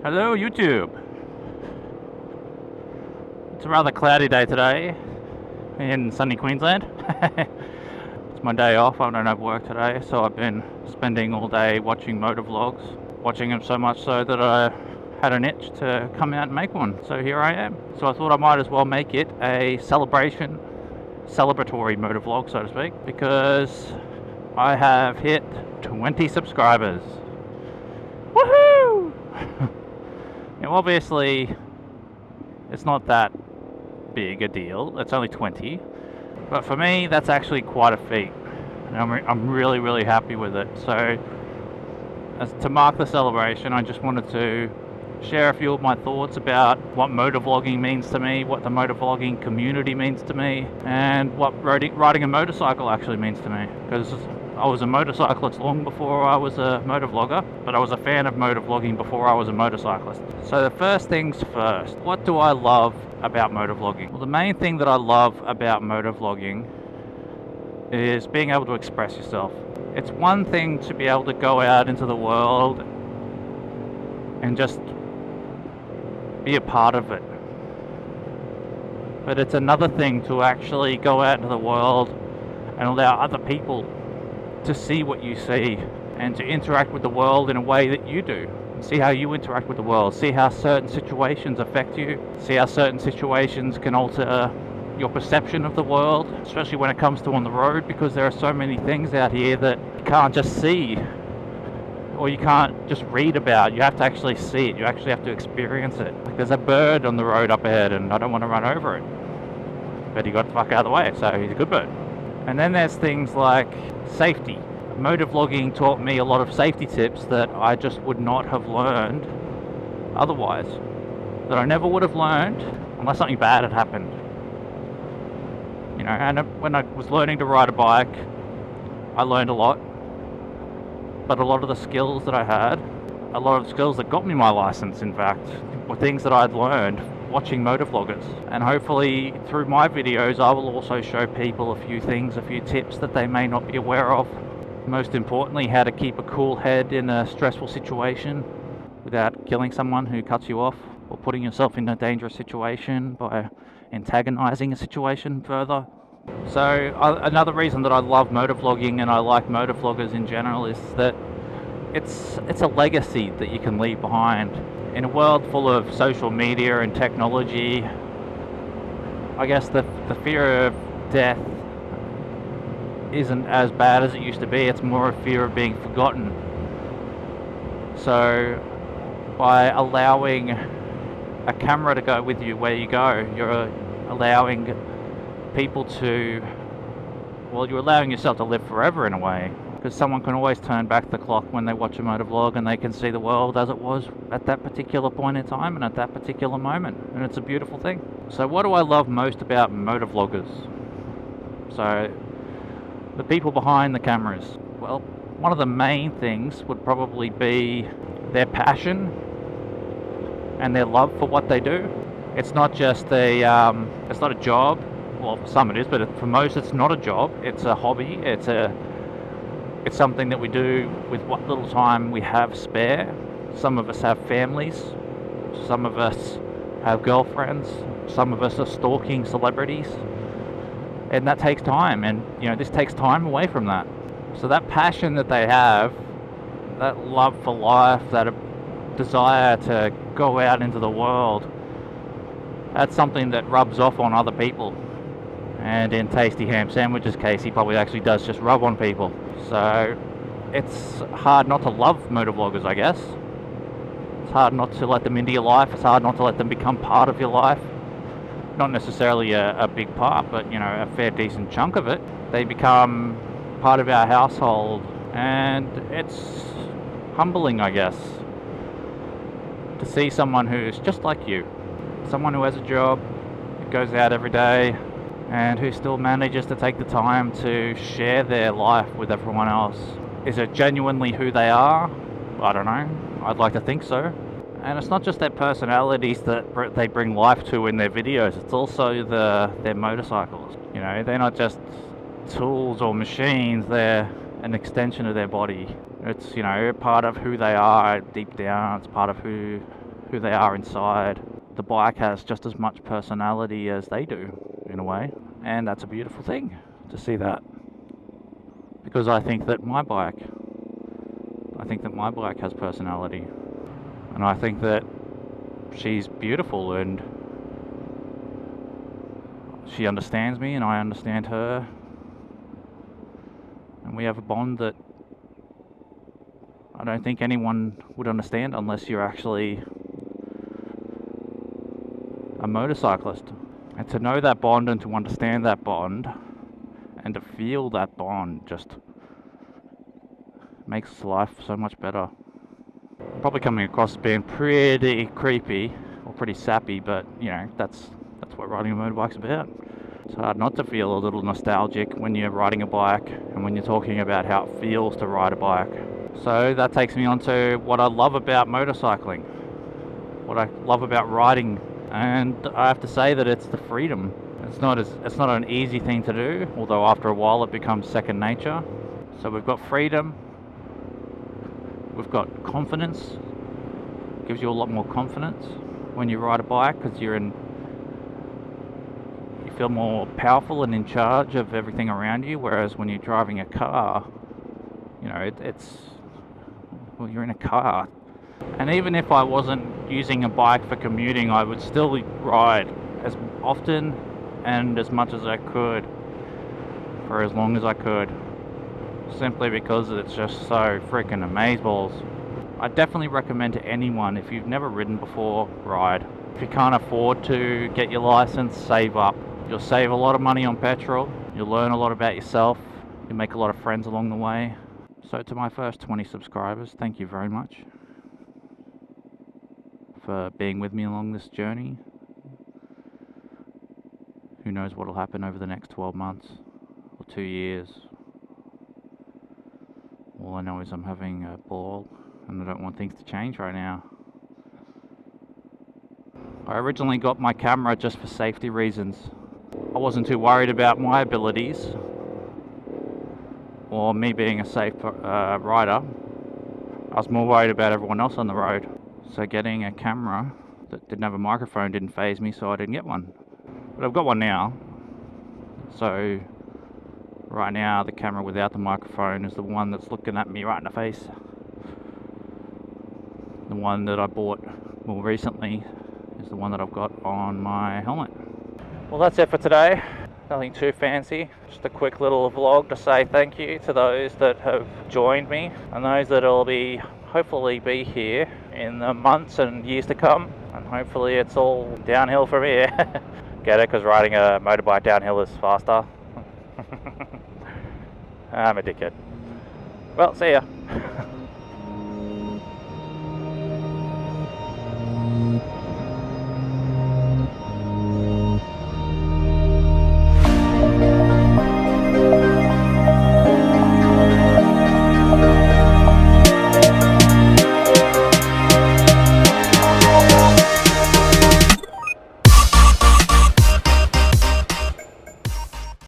Hello, YouTube. It's a rather cloudy day today in sunny Queensland. It's my day off. I don't have work today, so I've been spending all day watching motor vlogs. Watching them so much so that I had an itch to come out and make one. So here I am. So I thought I might as well make it a celebratory motor vlog, so to speak, because I have hit 20 subscribers. Woohoo! Now, obviously, it's not that big a deal. It's only 20. But for me, that's actually quite a feat. And I'm really, really happy with it. So, to mark the celebration, I just wanted to share a few of my thoughts about what motovlogging means to me, what the motovlogging community means to me, and what riding a motorcycle actually means to me. Because I was a motorcyclist long before I was a motovlogger, but I was a fan of motovlogging before I was a motorcyclist. So the first things first, what do I love about motovlogging? Well, the main thing that I love about motovlogging is being able to express yourself. It's one thing to be able to go out into the world and just be a part of it. But it's another thing to actually go out into the world and allow other people to see what you see and to interact with the world in a way that you do. See how you interact with the world, see how certain situations affect you, see how certain situations can alter your perception of the world, especially when it comes to on the road, because there are so many things out here that you can't just see or you can't just read about. You have to actually see it, you actually have to experience it. Like, there's a bird on the road up ahead and I don't want to run over it, but he got the fuck out of the way, so he's a good bird. And then there's things like safety. Motovlogging taught me a lot of safety tips that I just would not have learned otherwise. That I never would have learned unless something bad had happened. You know, and when I was learning to ride a bike, I learned a lot. But a lot of the skills that I had, a lot of the skills that got me my license, in fact, were things that I'd learned watching motovloggers. And hopefully through my videos I will also show people a few things, a few tips that they may not be aware of. Most importantly, how to keep a cool head in a stressful situation without killing someone who cuts you off or putting yourself in a dangerous situation by antagonizing a situation further. So another reason that I love motovlogging and I like motovloggers in general is that it's a legacy that you can leave behind. In a world full of social media and technology, I guess the fear of death isn't as bad as it used to be. It's more a fear of being forgotten. So by allowing a camera to go with you where you go, you're allowing people to, well, you're allowing yourself to live forever in a way, because someone can always turn back the clock when they watch a motovlog and they can see the world as it was at that particular point in time and at that particular moment, and it's a beautiful thing. So what do I love most about motovloggers? So the people behind the cameras. Well, one of the main things would probably be their passion and their love for what they do. It's not just it's not a job. Well, for some it is, but for most it's not a job. It's a hobby. It's something that we do with what little time we have spare. Some of us have families. Some of us have girlfriends. Some of us are stalking celebrities. And that takes time, and you know, this takes time away from that. So that passion that they have, that love for life, that desire to go out into the world, that's something that rubs off on other people. And in Tasty Ham Sandwich's case, he probably actually does just rub on people. So it's hard not to love motovloggers, I guess. It's hard not to let them into your life. It's hard not to let them become part of your life. Not necessarily a big part, but you know, a fair decent chunk of it. They become part of our household, and it's humbling, I guess, to see someone who's just like you, someone who has a job, who goes out every day, and who still manages to take the time to share their life with everyone else. Is it genuinely who they are? I don't know. I'd like to think so. And it's not just their personalities that they bring life to in their videos, it's also their motorcycles. You know, they're not just tools or machines, they're an extension of their body. It's, you know, part of who they are deep down. It's part of who who they are inside. The bike has just as much personality as they do, in a way. And that's a beautiful thing to see that. Because I think that my bike has personality. And I think that she's beautiful, and she understands me and I understand her. And we have a bond that I don't think anyone would understand unless you're actually a motorcyclist. And to know that bond and to understand that bond and to feel that bond just makes life so much better. I'm probably coming across as being pretty creepy or pretty sappy, but you know, that's what riding a motorbike's about. It's hard not to feel a little nostalgic when you're riding a bike and when you're talking about how it feels to ride a bike. So that takes me on to what I love about motorcycling, what I love about riding, and I have to say that it's the freedom. It's not an easy thing to do, although after a while it becomes second nature. So we've got freedom, we've got confidence. It gives you a lot more confidence when you ride a bike because you feel more powerful and in charge of everything around you, whereas when you're driving a car, you know, well, you're in a car. And even if I wasn't using a bike for commuting, I would still ride as often and as much as I could for as long as I could, simply because it's just so freaking amazeballs. I definitely recommend to anyone, if you've never ridden before, ride. If you can't afford to get your license, save up. You'll save a lot of money on petrol, you'll learn a lot about yourself, you'll make a lot of friends along the way. So to my first 20 subscribers, thank you very much for being with me along this journey. Who knows what will happen over the next 12 months or 2 years. All I know is I'm having a ball and I don't want things to change right now. I originally got my camera just for safety reasons. I wasn't too worried about my abilities or me being a safe rider. I was more worried about everyone else on the road. So getting a camera that didn't have a microphone didn't faze me, so I didn't get one. But I've got one now. So right now the camera without the microphone is the one that's looking at me right in the face. The one that I bought more recently is the one that I've got on my helmet. Well, that's it for today. Nothing too fancy. Just a quick little vlog to say thank you to those that have joined me and those that will hopefully be here in the months and years to come. And hopefully it's all downhill from here. Get it? Because riding a motorbike downhill is faster. I'm a dickhead. Well, see ya.